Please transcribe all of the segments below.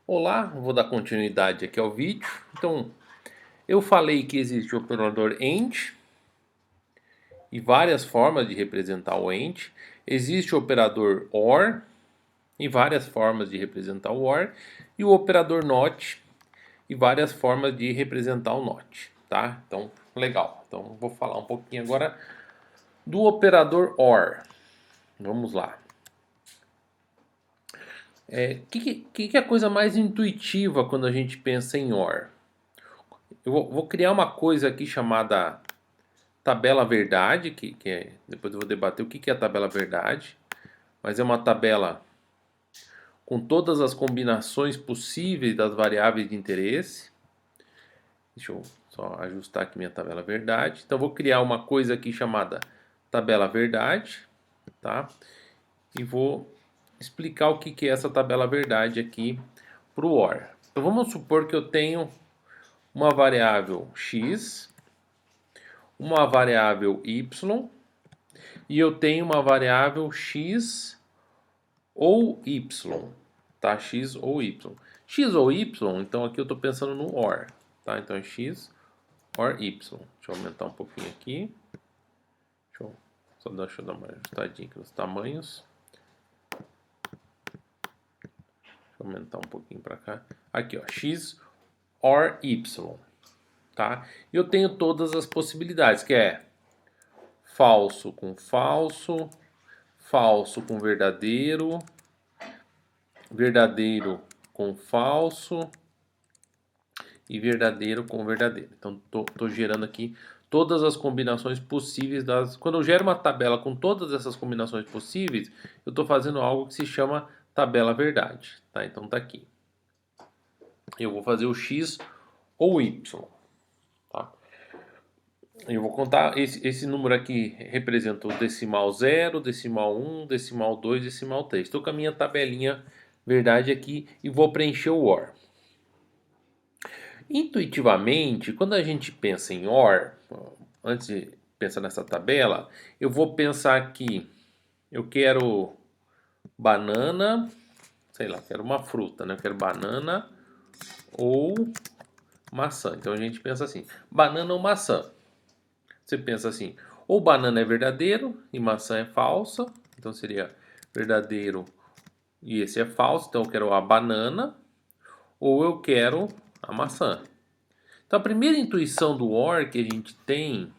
Olá, vou dar continuidade aqui ao vídeo. Então, eu falei que existe o operador AND e várias formas de representar o AND. Existe o operador OR e várias formas de representar o OR. E o operador NOT e várias formas de representar o NOT, tá? Então, legal. Então, vou falar um pouquinho agora do operador OR. Vamos lá. Que é a coisa mais intuitiva quando a gente pensa em OR? Eu vou criar uma coisa aqui chamada tabela verdade, depois eu vou debater o que é a tabela verdade, mas é uma tabela com todas as combinações possíveis das variáveis de interesse. Deixa eu só ajustar aqui minha tabela verdade. Então, eu vou criar uma coisa aqui chamada tabela verdade, tá? E vou explicar o que é essa tabela verdade aqui para o OR. Então, vamos supor que eu tenho uma variável x, uma variável y e eu tenho uma variável x ou y, tá? X ou y. X ou y, então aqui eu estou pensando no OR, tá? Então é x OR y. Deixa eu aumentar um pouquinho aqui. Deixa eu dar uma ajustadinha aqui nos tamanhos. Deixa eu aumentar um pouquinho para cá. Aqui, ó, x OR y, tá? E eu tenho todas as possibilidades, que é falso com falso, falso com verdadeiro, verdadeiro com falso e verdadeiro com verdadeiro. Então, tô gerando aqui todas as combinações possíveis das... Quando eu gero uma tabela com todas essas combinações possíveis, eu estou fazendo algo que se chama tabela verdade, tá? Então, tá aqui. Eu vou fazer o x ou y, tá? Eu vou contar, esse número aqui representa o decimal 0, decimal 1, decimal 2, decimal 3. Estou com a minha tabelinha verdade aqui e vou preencher o OR. Intuitivamente, quando a gente pensa em OR, antes de pensar nessa tabela, eu vou pensar que eu quero banana, sei lá, quero uma fruta, né? Eu quero banana ou maçã. Então a gente pensa assim, banana ou maçã. Você pensa assim, ou banana é verdadeiro e maçã é falsa, então seria verdadeiro e esse é falso, então eu quero a banana ou eu quero a maçã. Então a primeira intuição do OR que a gente tem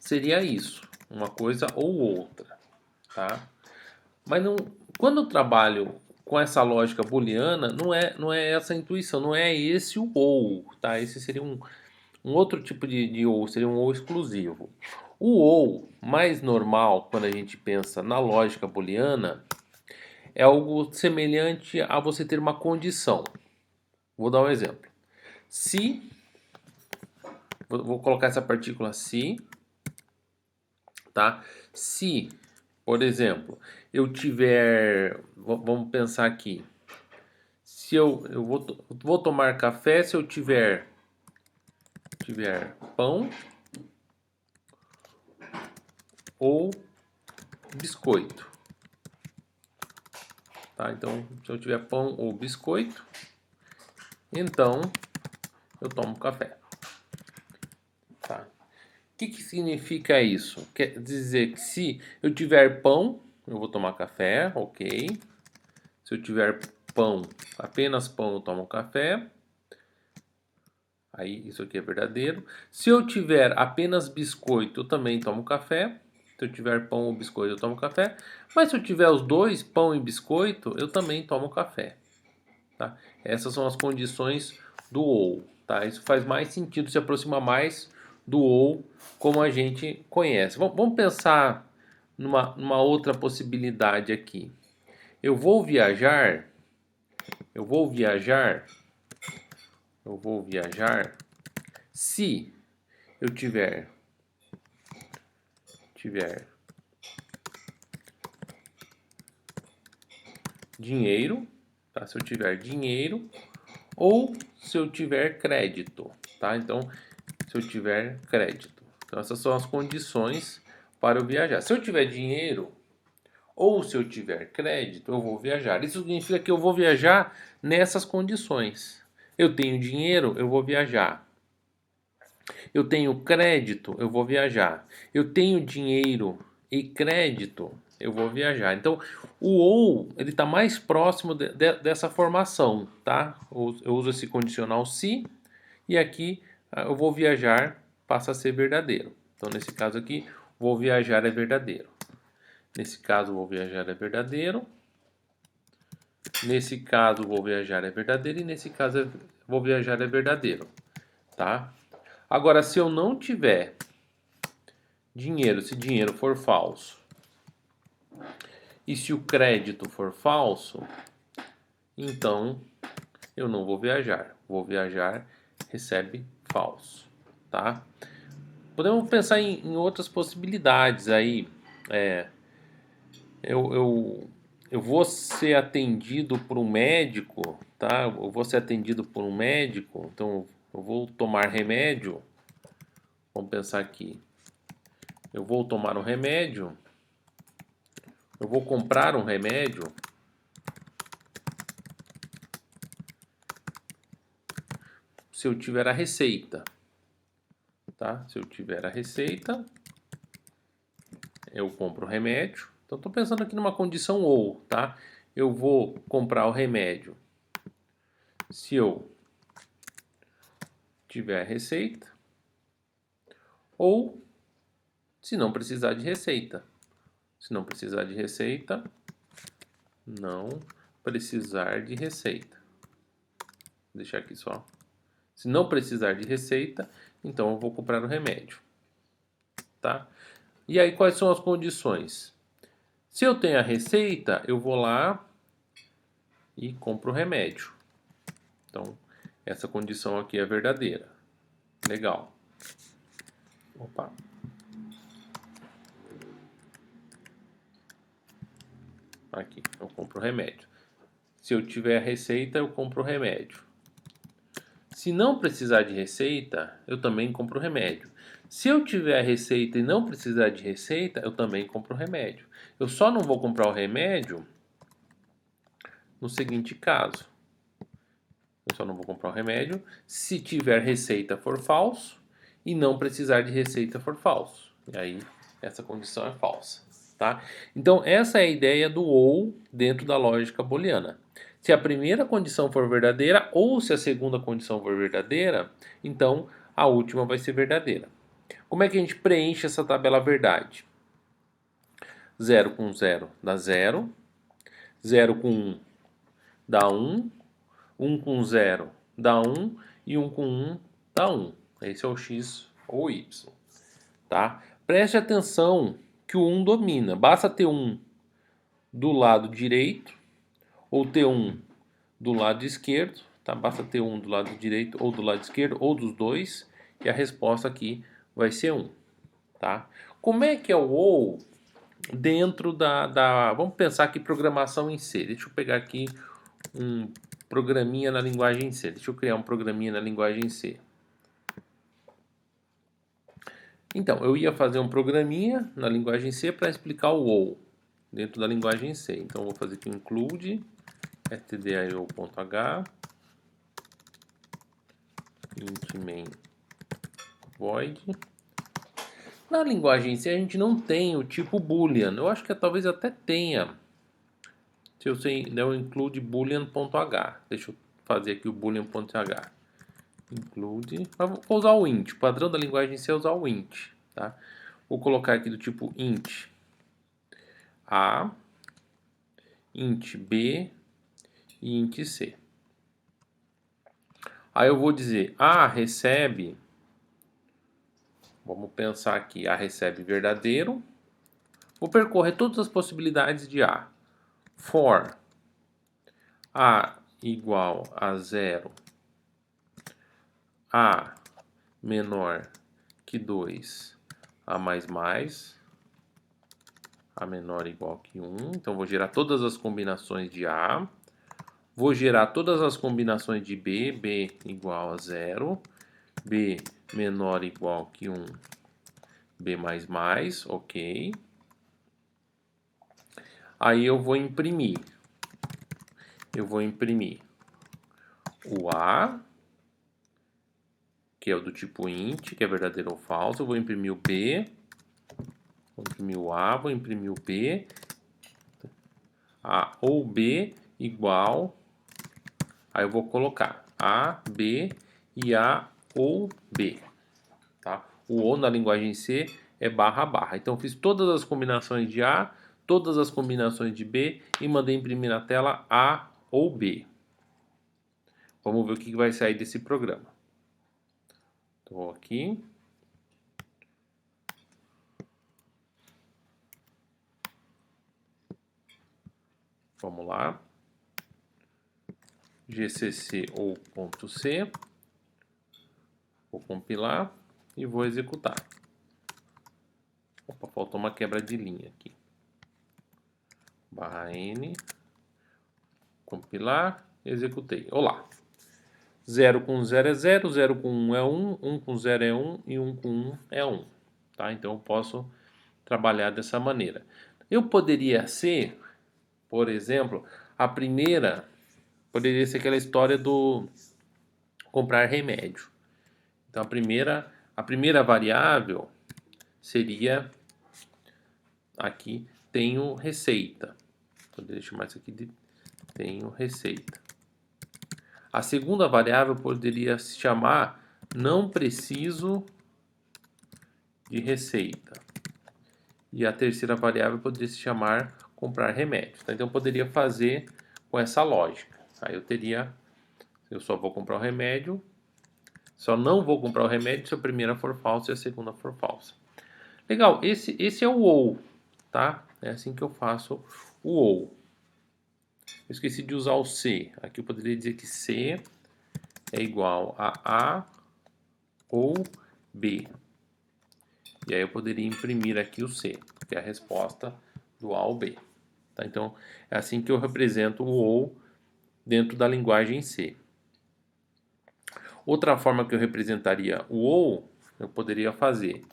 seria isso, uma coisa ou outra, tá? Mas não, quando eu trabalho com essa lógica booleana, não é essa intuição, não é esse o ou, tá? Esse seria um outro tipo de ou, seria um ou exclusivo. O ou mais normal, quando a gente pensa na lógica booleana, é algo semelhante a você ter uma condição. Vou dar um exemplo. Se, vou colocar essa partícula se, tá? Se, por exemplo, eu tiver, vamos pensar aqui, se eu vou tomar café se eu tiver pão ou biscoito, tá? Então, se eu tiver pão ou biscoito, então eu tomo café, tá? O que significa isso? Quer dizer que se eu tiver pão, eu vou tomar café, ok. Se eu tiver pão, apenas pão, eu tomo café. Aí isso aqui é verdadeiro. Se eu tiver apenas biscoito, eu também tomo café. Se eu tiver pão ou biscoito, eu tomo café. Mas se eu tiver os dois, pão e biscoito, eu também tomo café. Tá? Essas são as condições do ou. Tá? Isso faz mais sentido, se aproxima mais do ou como a gente conhece. Vamos pensar numa outra possibilidade aqui. Eu vou viajar, eu vou viajar, eu vou viajar se eu tiver dinheiro, tá? Se eu tiver dinheiro ou se eu tiver crédito, tá? Então, se eu tiver crédito. Então, essas são as condições para eu viajar. Se eu tiver dinheiro, ou se eu tiver crédito, eu vou viajar. Isso significa que eu vou viajar nessas condições. Eu tenho dinheiro, eu vou viajar. Eu tenho crédito, eu vou viajar. Eu tenho dinheiro e crédito, eu vou viajar. Então, o ou, ele está mais próximo dessa formação, tá? Eu uso esse condicional se, e aqui eu vou viajar passa a ser verdadeiro. Então, nesse caso aqui, vou viajar é verdadeiro. Nesse caso, vou viajar é verdadeiro. Nesse caso, vou viajar é verdadeiro. E nesse caso, vou viajar é verdadeiro, tá? Agora, se eu não tiver dinheiro, se dinheiro for falso, e se o crédito for falso, então eu não vou viajar. Vou viajar, recebe falso, tá? Podemos pensar em outras possibilidades aí. É, eu vou ser atendido por um médico, tá? Eu vou ser atendido por um médico, então eu vou tomar remédio. Vamos pensar aqui. Eu vou tomar um remédio. Eu vou comprar um remédio. Se eu tiver a receita, tá? Se eu tiver a receita, eu compro o remédio. Então, estou pensando aqui numa condição ou, tá? Eu vou comprar o remédio se eu tiver a receita ou se não precisar de receita. Se não precisar de receita, não precisar de receita. Vou deixar aqui só. Se não precisar de receita, então eu vou comprar o remédio, tá? E aí, quais são as condições? Se eu tenho a receita, eu vou lá e compro o remédio. Então, essa condição aqui é verdadeira. Legal. Opa. Aqui, eu compro o remédio. Se eu tiver a receita, eu compro o remédio. Se não precisar de receita, eu também compro o remédio. Se eu tiver a receita e não precisar de receita, eu também compro o remédio. Eu só não vou comprar o remédio no seguinte caso. Eu só não vou comprar o remédio se tiver receita for falso e não precisar de receita for falso. E aí, essa condição é falsa, tá? Então, essa é a ideia do ou dentro da lógica booleana. Se a primeira condição for verdadeira ou se a segunda condição for verdadeira, então a última vai ser verdadeira. Como é que a gente preenche essa tabela verdade? 0 com 0 dá 0, 0 com 1 dá 1, 1 com 0 dá 1 e 1 com 1 dá 1. Esse é o x ou y, tá? Preste atenção que o 1 domina. Basta ter 1 do lado direito ou ter 1 do lado esquerdo, tá? Basta ter 1 do lado direito ou do lado esquerdo ou dos dois e a resposta aqui vai ser 1, tá? Como é que é o ou dentro vamos pensar aqui programação em C. Deixa eu pegar aqui um programinha na linguagem C. Deixa eu criar um programinha na linguagem C. Então, eu ia fazer um programinha na linguagem C para explicar o ou dentro da linguagem C. Então, eu vou fazer aqui um include stdio.h int main void. Na linguagem C a gente não tem o tipo boolean. Eu acho que talvez até tenha. Se eu der o include boolean.h. Deixa eu fazer aqui o boolean.h. Include. Vou usar o int. O padrão da linguagem C é usar o int, tá? Vou colocar aqui do tipo int A, int B e int C. Aí eu vou dizer A recebe, vamos pensar aqui, A recebe verdadeiro. Vou percorrer todas as possibilidades de A. For A igual a 0, A menor que 2, A mais mais, A menor igual que 1. Então, vou gerar todas as combinações de A. Vou gerar todas as combinações de B. B igual a 0. B menor igual que 1. B mais mais, ok. Aí eu vou imprimir. Eu vou imprimir o A, que é o do tipo int, que é verdadeiro ou falso. Eu vou imprimir o B. Vou imprimir o A, vou imprimir o B. A ou B igual. Aí eu vou colocar A, B e A ou B. Tá? O ou na linguagem C é barra barra. Então eu fiz todas as combinações de A, todas as combinações de B e mandei imprimir na tela A ou B. Vamos ver o que vai sair desse programa. Estou aqui. Vamos lá. GCC ou ponto .c. Vou compilar e vou executar. Opa, faltou uma quebra de linha aqui. Barra N. Compilar, executei. Olá. 0 com 0 é 0, 0 com 1 é 1, 1 com 0 é 1 e 1 com 1 é 1. Tá? Então eu posso trabalhar dessa maneira. Eu poderia ser, por exemplo, a primeira, poderia ser aquela história do comprar remédio. Então a primeira variável seria, aqui tenho receita. Poderia chamar isso aqui de tenho receita. A segunda variável poderia se chamar não preciso de receita. E a terceira variável poderia se chamar comprar remédio. Tá? Então eu poderia fazer com essa lógica. Aí eu só vou comprar o remédio, só não vou comprar o remédio se a primeira for falsa e a segunda for falsa. Legal, esse é o OU, tá? É assim que eu faço o OU. Eu esqueci de usar o C. Aqui eu poderia dizer que C é igual a A ou B. E aí eu poderia imprimir aqui o C, que é a resposta do A ou B. Tá? Então, é assim que eu represento o OU dentro da linguagem C. Outra forma que eu representaria o OU, eu poderia fazer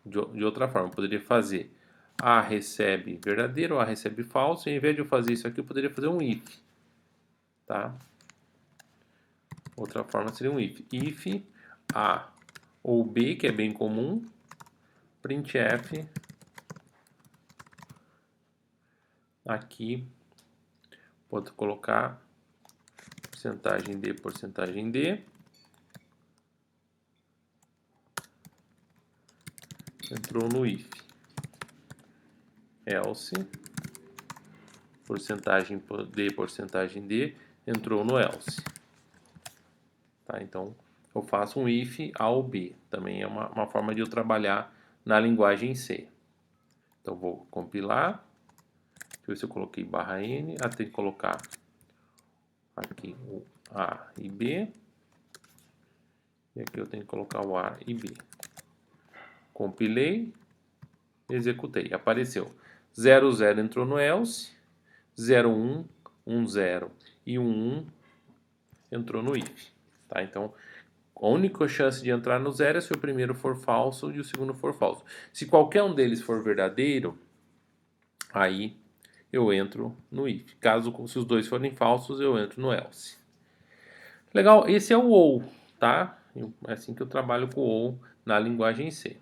de outra forma. Eu poderia fazer A recebe verdadeiro, A recebe falso, e ao invés de eu fazer isso aqui, eu poderia fazer um if. Tá? Outra forma seria um if. If A ou B, que é bem comum, printf, aqui, pode colocar porcentagem D, entrou no if, else, porcentagem D, entrou no else. Tá? Então, eu faço um if A ou B, também é uma forma de eu trabalhar na linguagem C. Então, vou compilar, deixa eu ver se eu coloquei barra N, tem que colocar aqui o A e B, e aqui eu tenho que colocar o A e B. Compilei, executei, apareceu 0, 0 entrou no else, 0, 1, 1, 0 e 1, 1 entrou no if. Tá? Então, a única chance de entrar no 0 é se o primeiro for falso e o segundo for falso. Se qualquer um deles for verdadeiro, aí eu entro no if. Se os dois forem falsos, eu entro no else. Legal, esse é o OU, tá? É assim que eu trabalho com o OU na linguagem C.